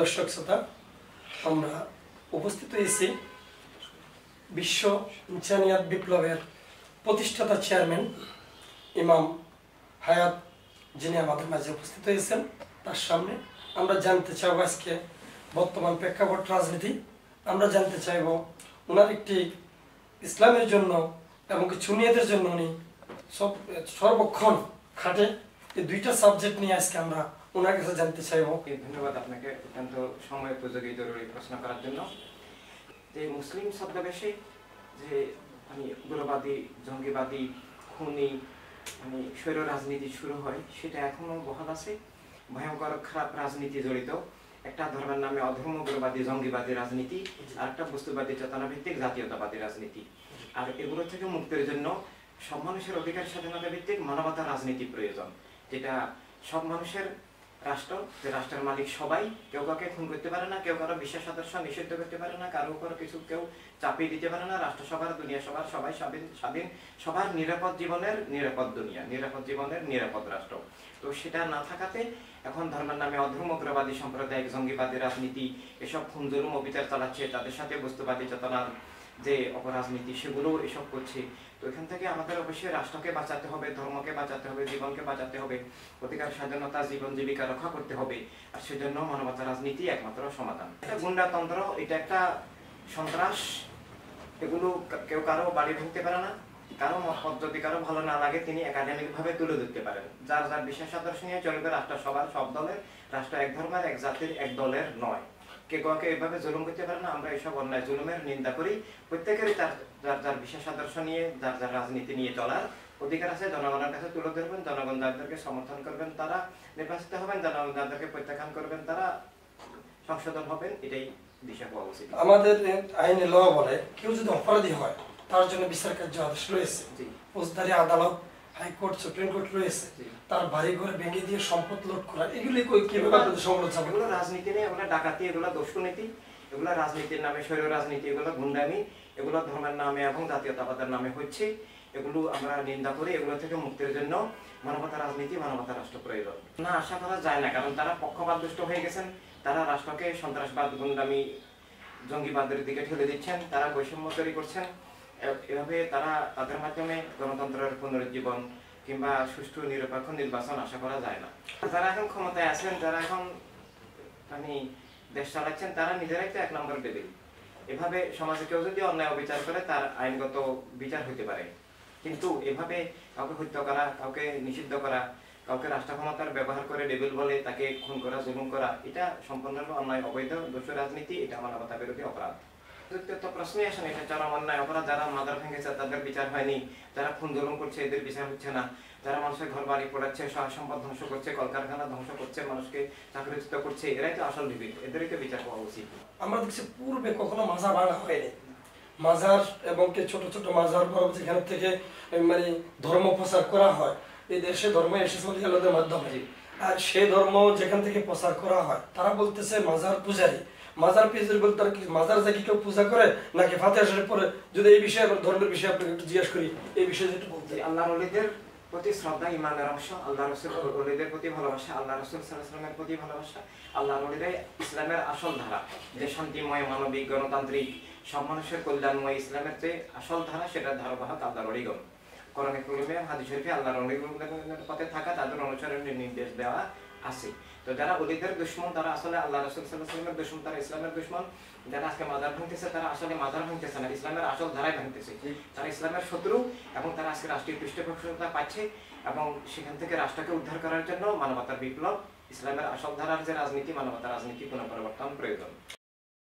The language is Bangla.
দর্শক শ্রোতা, আমরা উপস্থিত হয়েছি বিশ্ব ইনসানিয়াত বিপ্লবের প্রতিষ্ঠাতা চেয়ারম্যান ইমাম হায়াত, যিনি আমাদের মাঝে উপস্থিত হয়েছেন। তার সামনে আমরা জানতে চাইব আজকে বর্তমান প্রেক্ষাপট রাজনীতি। আমরা জানতে চাইব ওনার একটি ইসলামের জন্য এবং সুন্নিয়তের জন্য উনি সর্বক্ষণ খাটে। এই দুইটা সাবজেক্ট নিয়ে আজকে আমরা ওনার কাছে জানতে চাইব। ধন্যবাদ আপনাকে অত্যন্ত সময় উপযোগী জরুরি প্রশ্ন করার জন্য। যে মুসলিম ছদ্মবেশে যে উগ্রবাদী, জঙ্গিবাদী, খুনি স্বৈর রাজনীতি শুরু হয়, সেটা এখনো বহাল আছে। ভয়ঙ্কর খারাপ রাজনীতি জড়িত। একটা ধর্মের নামে অধর্ম, উগ্রবাদী, জঙ্গিবাদী রাজনীতি, আর একটা বস্তুবাদী চেতনাভিত্তিক জাতীয়তাবাদী রাজনীতি। আর এগুলো থেকে মুক্তির জন্য সব মানুষের অধিকার স্বাধীনতা ভিত্তিক মানবতার রাজনীতি প্রয়োজন, যেটা সব মানুষের রাষ্ট্র, যে রাষ্ট্রের মালিক সবাই, কেউ কাউকে খুন করতে পারে না, কেউ কারো বিশ্বাস সদস্য নিষিদ্ধ করতে পারে না, কারো উপর কিছু কেউ চাপিয়ে দিতে পারে না। রাষ্ট্রসভার, দুনিয়া সভার সবাই স্বাধীন, সবার নিরাপদ জীবনের নিরাপদ দুনিয়া, নিরাপদ জীবনের নিরাপদ রাষ্ট্র। তো সেটা না থাকাতে এখন ধর্মের নামে অধর্ম, উগ্রবাদী, সাম্প্রদায়িক, জঙ্গিবাদী রাজনীতি এসব খুন জুলুম অবিচার চালাচ্ছে। তাদের সাথে বস্তুবাদী চেতনার যে অপরাজনীতি, সেগুলো এসব করছে। তো এখান থেকে আমাদের অবশ্যই রাষ্ট্রকে বাঁচাতে হবে, ধর্মকে বাঁচাতে হবে, জীবনকে বাঁচাতে হবে, অধিকার স্বাধীনতা, জীবন জীবিকা রক্ষা করতে হবে। আর সেজন্য মানবতার রাজনীতি একমাত্র সমাধান। এটা গুন্ডাতন্ত্র, এটা একটা সন্ত্রাস। এগুলো কেউ কারো বাড়ি ভাঙতে পারে না। কারো মত যদি কারো ভালো না লাগে, তিনি একাডেমিক ভাবে তুলে ধরতে পারেন। যার যার বিশেষ আদর্শ নিয়ে চলবে রাষ্ট্র সবার, সব দলের। রাষ্ট্র এক ধর্মের, এক জাতির, এক দলের নয়। কে কাউকে এভাবে জুলুম করতে পারে না। আমরা এইসব অন্যায় জুলুমের নিন্দা করি। প্রত্যেকেরই তার যার যার বিশেষ আদর্শ নিয়ে, যার যার রাজনীতি নিয়ে চলার অধিকার আছে। জনগণের কাছে তুলে ধরবেন, জনগণ যাদেরকে সমর্থন করবেন তারা নির্বাচিত হবেন, জনগণ যাদেরকে প্রত্যাখ্যান করবেন তারা সংশোধন হবেন। এটাই দিশা হওয়া উচিত। আমাদের আইনে ল বলে, কেউ যদি অপরাধী হয় তার জন্য বিচার কার্য আদেশ রয়েছে। ফৌজদারি আদালত, হাইকোর্ট, সুপ্রিম কোর্ট রয়েছে। তার বাড়ি ঘরে ভেঙে দিয়ে সম্পদ লুট করা, এগুলি কিভাবে আপনাদের সমালোচনা? এগুলো রাজনীতি নেই, এগুলো ডাকাতি, এগুলো দস্যুনীতি, এগুলো রাজনীতির নামে স্বৈর রাজনীতি, এগুলো গুন্ডামি, এগুলো ধর্মের নামে এবং জাতীয়তাবাদের নামে হচ্ছে। এগুলো আমরা নিন্দা করি। এগুলো থেকে মুক্তির জন্য মানবতা রাজনীতি, মানবতা রাষ্ট্র প্রয়োজন। না, আশা করা যায় না, কারণ তারা পক্ষপাত দুষ্ট হয়ে গেছেন। তারা রাষ্ট্রকে সন্ত্রাসবাদ, গুন্ডামি, জঙ্গিবাদের দিকে ঠেলে দিচ্ছেন। তারা বৈষম্য তৈরি করছেন। এভাবে তারা তাদের মাধ্যমে গণতন্ত্রের পুনরুজ্জীবন কিংবা সুষ্ঠু নিরপেক্ষ নির্বাচন আশা করা যায় না। যারা এখন ক্ষমতায় আছেন, যারা এখন দেশ চালাচ্ছেন, তারা নিজেরাই তো এক নম্বর টেবিল। এভাবে সমাজে কেউ যদি অন্যায় অবিচার করে, তার আইনগত বিচার হইতে পারে। কিন্তু এভাবে কাউকে হত্যা করা, কাউকে নিষিদ্ধ করা, কাউকে রাষ্ট্র ক্ষমতার ব্যবহার করে ডেবিল বলে তাকে খুন করা, জুলুম করা, এটা সম্পূর্ণরূপে অন্যায়, অবৈধ, দস্যু রাজনীতি। এটা মানবতা বিরোধী অপরাধ। তো প্রশ্নই আসে না, এটা চরম অন্যায় অপরাধ। যারা মাদার ভেঙেছে তাদের বিচার হয়নি, যারা খুন জুলুম করছে এদের বিচার হচ্ছে না, যারা মানুষের ঘর বাড়ি পোড়াচ্ছে, সহায় সম্পদ ধ্বংস করছে, কলকারখানা ধ্বংস করছে, মানুষকে চাকরিচ্যুত করছে, এরাই তো আসল ডিবিট। এদেরই তো বিচার হওয়া উচিত। আমরা দেখছি পূর্বে কখনো মাজার ভাঙা হয়নি। মাজার এবং ছোট ছোট মাজার বড় যেখান থেকে ধর্ম প্রচার করা হয়, এই দেশে ধর্ম এসেছে আল্লাহর মাধ্যমে। আর সেই ধর্ম যেখান থেকে প্রচার করা হয়, তারা বলতেছে মাজার পূজারী। মাজার পূজারী বলতে তারা কি মাজার যা কি কেউ পূজা করে নাকি ফাতিহা শরীফ পড়ে? যদি এই বিষয়ে ধর্মের বিষয়ে আপনাকে একটু জিজ্ঞেস করি, এই বিষয়ে যেটা বলতে। আল্লাহর ওলিদের প্রতি শ্রদ্ধা ইমানের অংশ, আল্লাহ রসুল ওলিদের প্রতি ভালোবাসা, আল্লাহ রসুল সাল্লাল্লাহু আলাইহি ওয়াসাল্লামের প্রতি ভালোবাসা। আল্লাহর ওলিরাই ইসলামের আসল ধারা, যে শান্তিময়, মানবিক, গণতান্ত্রিক, সব মানুষের কল্যাণময় ইসলামের যে আসল ধারা, সেটার ধারাবাহক আল্লাহর ওলিগণ। কোরআনে কারিমে, হাদিস শরীফে আল্লাহর ওলিগণের পথে থাকা, তাদের অনুসরণের নির্দেশ দেওয়া আছে। তো যারা ওলিদের দুশমন, তারা আসলে আল্লাহ রাসূল সাল্লাল্লাহু আলাইহি ওয়াসাল্লামের দুশমন, তারা ইসলামের দুশমন। যারা আজকে মাজার ভাঙতেছে, তারা আসলে মাজার ভাঙতেছে না, ইসলামের আসল ধারায় ভাঙতেছে। তারা ইসলামের শত্রু, এবং তারা আজকে রাষ্ট্রীয় পৃষ্ঠপোষকতা পাচ্ছে, এবং সেখান থেকে রাষ্ট্রকে উদ্ধার করার জন্য মানবতার বিপ্লব, ইসলামের আসল ধারার যে রাজনীতি, মানবতার রাজনীতি পুনঃ পরিবর্তন প্রয়োজন।